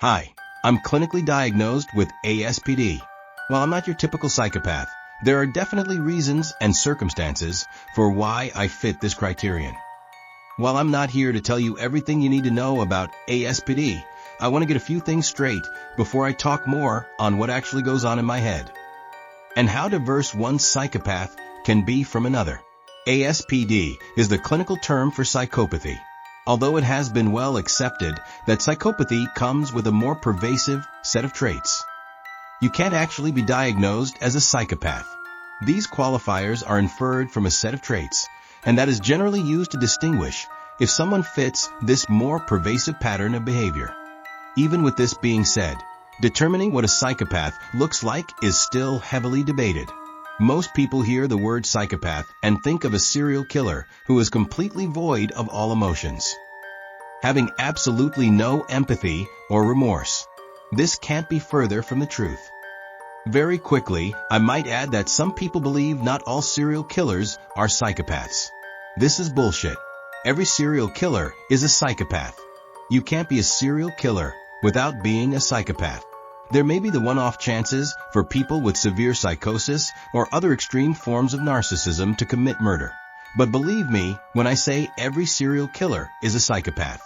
Hi, I'm clinically diagnosed with ASPD. While I'm not your typical psychopath, there are definitely reasons and circumstances for why I fit this criterion. While I'm not here to tell you everything you need to know about ASPD, I want to get a few things straight before I talk more on what actually goes on in my head and how diverse one psychopath can be from another. ASPD is the clinical term for psychopathy. Although it has been well accepted that psychopathy comes with a more pervasive set of traits. You can't actually be diagnosed as a psychopath. These qualifiers are inferred from a set of traits, and that is generally used to distinguish if someone fits this more pervasive pattern of behavior. Even with this being said, determining what a psychopath looks like is still heavily debated. Most people hear the word psychopath and think of a serial killer who is completely void of all emotions, having absolutely no empathy or remorse. This can't be further from the truth. Very quickly, I might add that some people believe not all serial killers are psychopaths. This is bullshit. Every serial killer is a psychopath. You can't be a serial killer without being a psychopath. There may be the one-off chances for people with severe psychosis or other extreme forms of narcissism to commit murder. But believe me when I say every serial killer is a psychopath.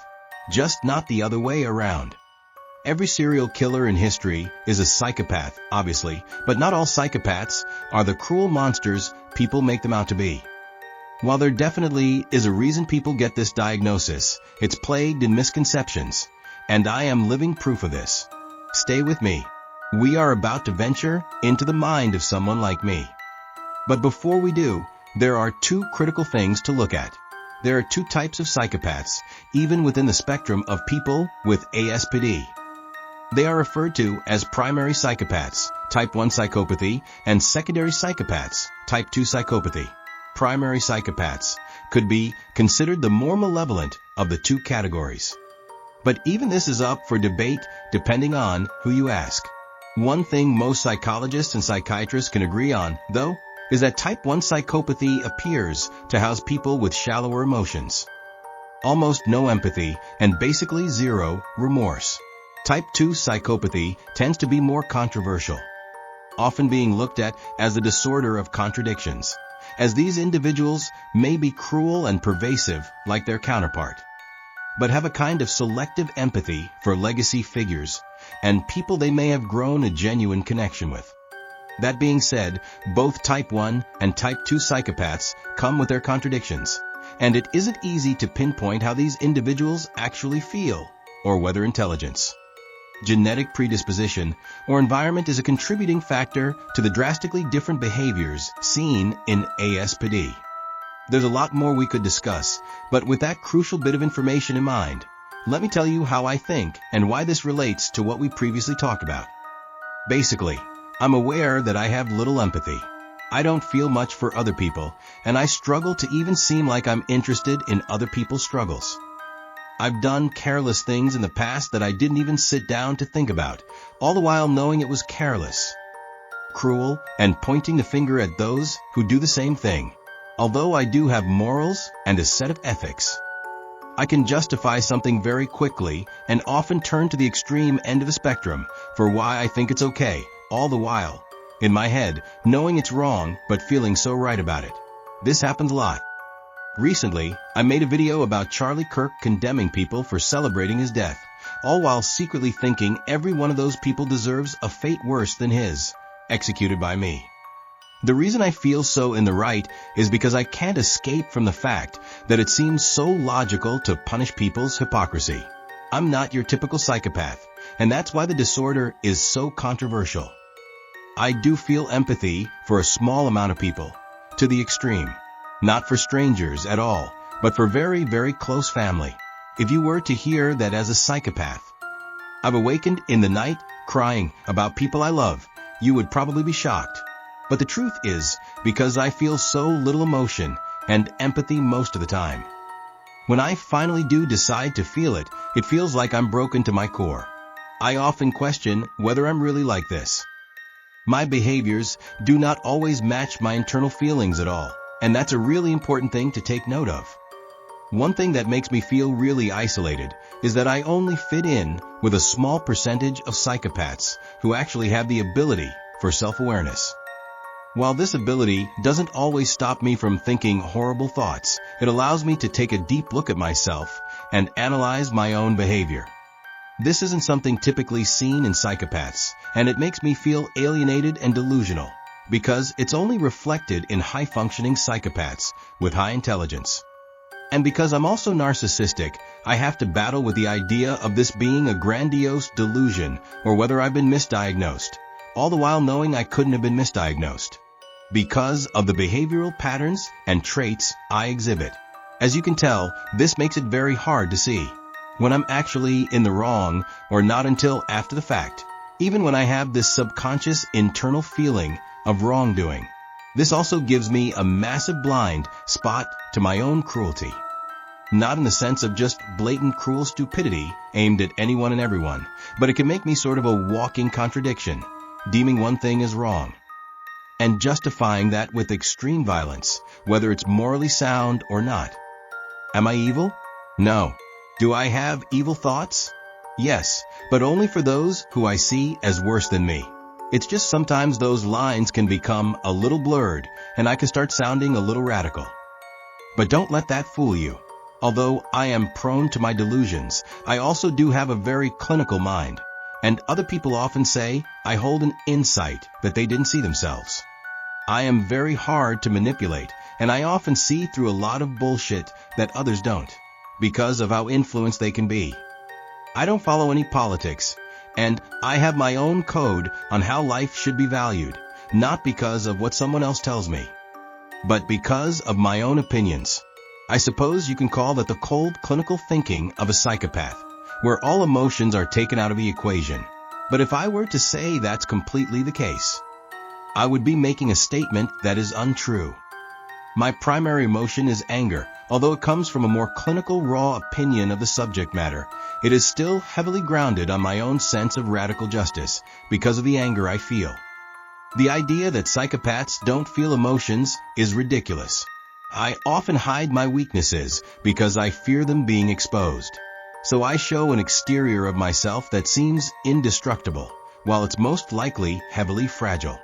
Just not the other way around. Every serial killer in history is a psychopath, obviously, but not all psychopaths are the cruel monsters people make them out to be. While there definitely is a reason people get this diagnosis, it's plagued in misconceptions, and I am living proof of this. Stay with me. We are about to venture into the mind of someone like me. But before we do, there are two critical things to look at. There are two types of psychopaths, even within the spectrum of people with ASPD. They are referred to as primary psychopaths, type 1 psychopathy, and secondary psychopaths, type 2 psychopathy. Primary psychopaths could be considered the more malevolent of the two categories. But even this is up for debate depending on who you ask. One thing most psychologists and psychiatrists can agree on, though, is that type 1 psychopathy appears to house people with shallower emotions, almost no empathy, and basically zero remorse. Type 2 psychopathy tends to be more controversial, often being looked at as the disorder of contradictions, as these individuals may be cruel and pervasive like their counterpart, but have a kind of selective empathy for legacy figures and people they may have grown a genuine connection with. That being said, both type 1 and type 2 psychopaths come with their contradictions, and it isn't easy to pinpoint how these individuals actually feel or whether intelligence, genetic predisposition, or environment is a contributing factor to the drastically different behaviors seen in ASPD. There's a lot more we could discuss, but with that crucial bit of information in mind, let me tell you how I think and why this relates to what we previously talked about. Basically, I'm aware that I have little empathy. I don't feel much for other people, and I struggle to even seem like I'm interested in other people's struggles. I've done careless things in the past that I didn't even sit down to think about, all the while knowing it was careless, cruel, and pointing the finger at those who do the same thing. Although I do have morals and a set of ethics, I can justify something very quickly and often turn to the extreme end of the spectrum for why I think it's okay, all the while, in my head, knowing it's wrong but feeling so right about it. This happens a lot. Recently, I made a video about Charlie Kirk condemning people for celebrating his death, all while secretly thinking every one of those people deserves a fate worse than his, executed by me. The reason I feel so in the right is because I can't escape from the fact that it seems so logical to punish people's hypocrisy. I'm not your typical psychopath, and that's why the disorder is so controversial. I do feel empathy for a small amount of people, to the extreme. Not for strangers at all, but for very, very close family. If you were to hear that as a psychopath, I've awakened in the night crying about people I love, you would probably be shocked. But the truth is, because I feel so little emotion and empathy most of the time, when I finally do decide to feel it, it feels like I'm broken to my core. I often question whether I'm really like this. My behaviors do not always match my internal feelings at all, and that's a really important thing to take note of. One thing that makes me feel really isolated is that I only fit in with a small percentage of psychopaths who actually have the ability for self-awareness. While this ability doesn't always stop me from thinking horrible thoughts, it allows me to take a deep look at myself and analyze my own behavior. This isn't something typically seen in psychopaths, and it makes me feel alienated and delusional, because it's only reflected in high-functioning psychopaths with high intelligence. And because I'm also narcissistic, I have to battle with the idea of this being a grandiose delusion or whether I've been misdiagnosed, all the while knowing I couldn't have been misdiagnosed, because of the behavioral patterns and traits I exhibit. As you can tell, this makes it very hard to see when I'm actually in the wrong, or not until after the fact, even when I have this subconscious internal feeling of wrongdoing. This also gives me a massive blind spot to my own cruelty. Not in the sense of just blatant cruel stupidity aimed at anyone and everyone, but it can make me sort of a walking contradiction, deeming one thing as wrong and justifying that with extreme violence, whether it's morally sound or not. Am I evil? No. Do I have evil thoughts? Yes, but only for those who I see as worse than me. It's just sometimes those lines can become a little blurred and I can start sounding a little radical. But don't let that fool you. Although I am prone to my delusions, I also do have a very clinical mind. And other people often say I hold an insight that they didn't see themselves. I am very hard to manipulate, and I often see through a lot of bullshit that others don't, because of how influenced they can be. I don't follow any politics, and I have my own code on how life should be valued, not because of what someone else tells me, but because of my own opinions. I suppose you can call that the cold clinical thinking of a psychopath, where all emotions are taken out of the equation. But if I were to say that's completely the case, I would be making a statement that is untrue. My primary emotion is anger. Although it comes from a more clinical, raw opinion of the subject matter, it is still heavily grounded on my own sense of radical justice because of the anger I feel. The idea that psychopaths don't feel emotions is ridiculous. I often hide my weaknesses because I fear them being exposed. So I show an exterior of myself that seems indestructible, while it's most likely heavily fragile.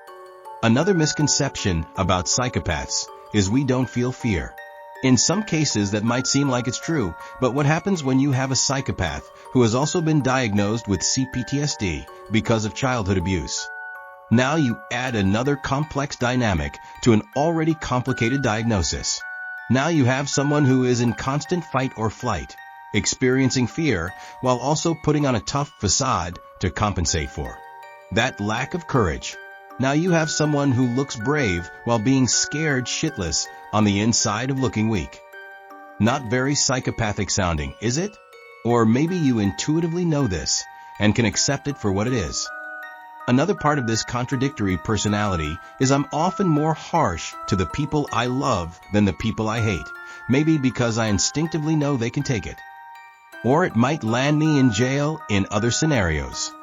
Another misconception about psychopaths is we don't feel fear. In some cases that might seem like it's true, but what happens when you have a psychopath who has also been diagnosed with CPTSD because of childhood abuse? Now you add another complex dynamic to an already complicated diagnosis. Now you have someone who is in constant fight or flight, experiencing fear while also putting on a tough facade to compensate for that lack of courage. Now you have someone who looks brave while being scared shitless on the inside of looking weak. Not very psychopathic sounding, is it? Or maybe you intuitively know this and can accept it for what it is. Another part of this contradictory personality is I'm often more harsh to the people I love than the people I hate, maybe because I instinctively know they can take it. Or it might land me in jail in other scenarios.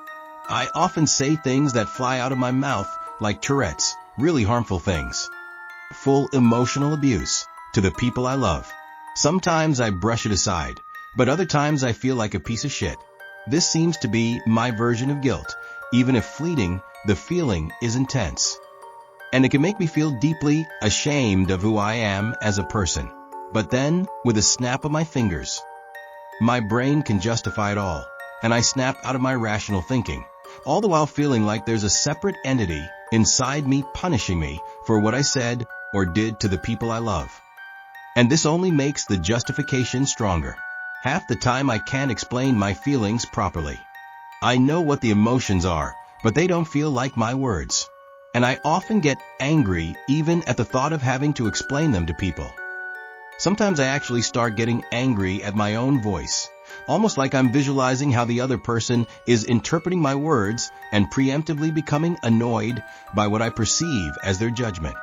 I often say things that fly out of my mouth like Tourette's, really harmful things. Full emotional abuse to the people I love. Sometimes I brush it aside, but other times I feel like a piece of shit. This seems to be my version of guilt. Even if fleeting, the feeling is intense. And it can make me feel deeply ashamed of who I am as a person. But then, with a snap of my fingers, my brain can justify it all, and I snap out of my rational thinking, all the while feeling like there's a separate entity inside me punishing me for what I said or did to the people I love. And this only makes the justification stronger. Half the time I can't explain my feelings properly. I know what the emotions are, but they don't feel like my words. And I often get angry even at the thought of having to explain them to people. Sometimes I actually start getting angry at my own voice, almost like I'm visualizing how the other person is interpreting my words and preemptively becoming annoyed by what I perceive as their judgment.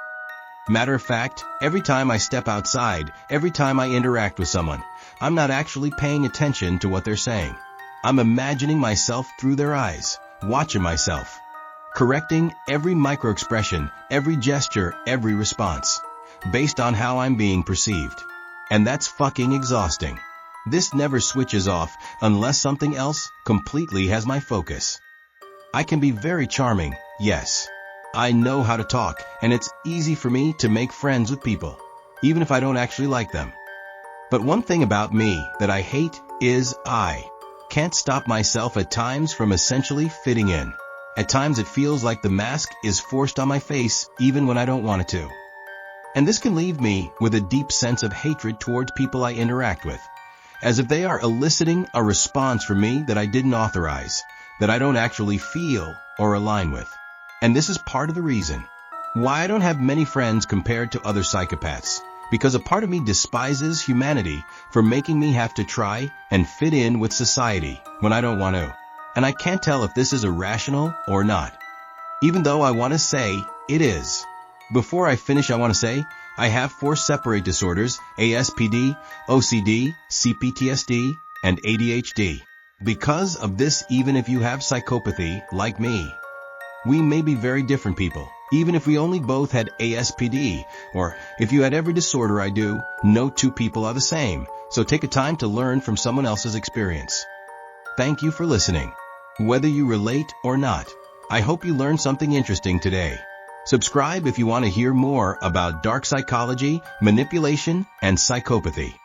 Matter of fact, every time I step outside, every time I interact with someone, I'm not actually paying attention to what they're saying. I'm imagining myself through their eyes, watching myself, correcting every microexpression, every gesture, every response, based on how I'm being perceived. and that's fucking exhausting. This never switches off unless something else completely has my focus. I can be very charming, yes. I know how to talk, and it's easy for me to make friends with people, even if I don't actually like them. But one thing about me that I hate is I can't stop myself at times from essentially fitting in. At times it feels like the mask is forced on my face even when I don't want it to. And this can leave me with a deep sense of hatred towards people I interact with, as if they are eliciting a response from me that I didn't authorize, that I don't actually feel or align with. And this is part of the reason why I don't have many friends compared to other psychopaths, because a part of me despises humanity for making me have to try and fit in with society when I don't want to. And I can't tell if this is irrational or not, even though I want to say it is. Before I finish, I want to say I have 4 separate disorders: ASPD, OCD, CPTSD, and ADHD. Because of this, even if you have psychopathy like me, we may be very different people. Even if we only both had ASPD, or if you had every disorder I do, no 2 people are the same. So take a time to learn from someone else's experience. Thank you for listening. Whether you relate or not, I hope you learned something interesting today. Subscribe if you want to hear more about dark psychology, manipulation, and psychopathy.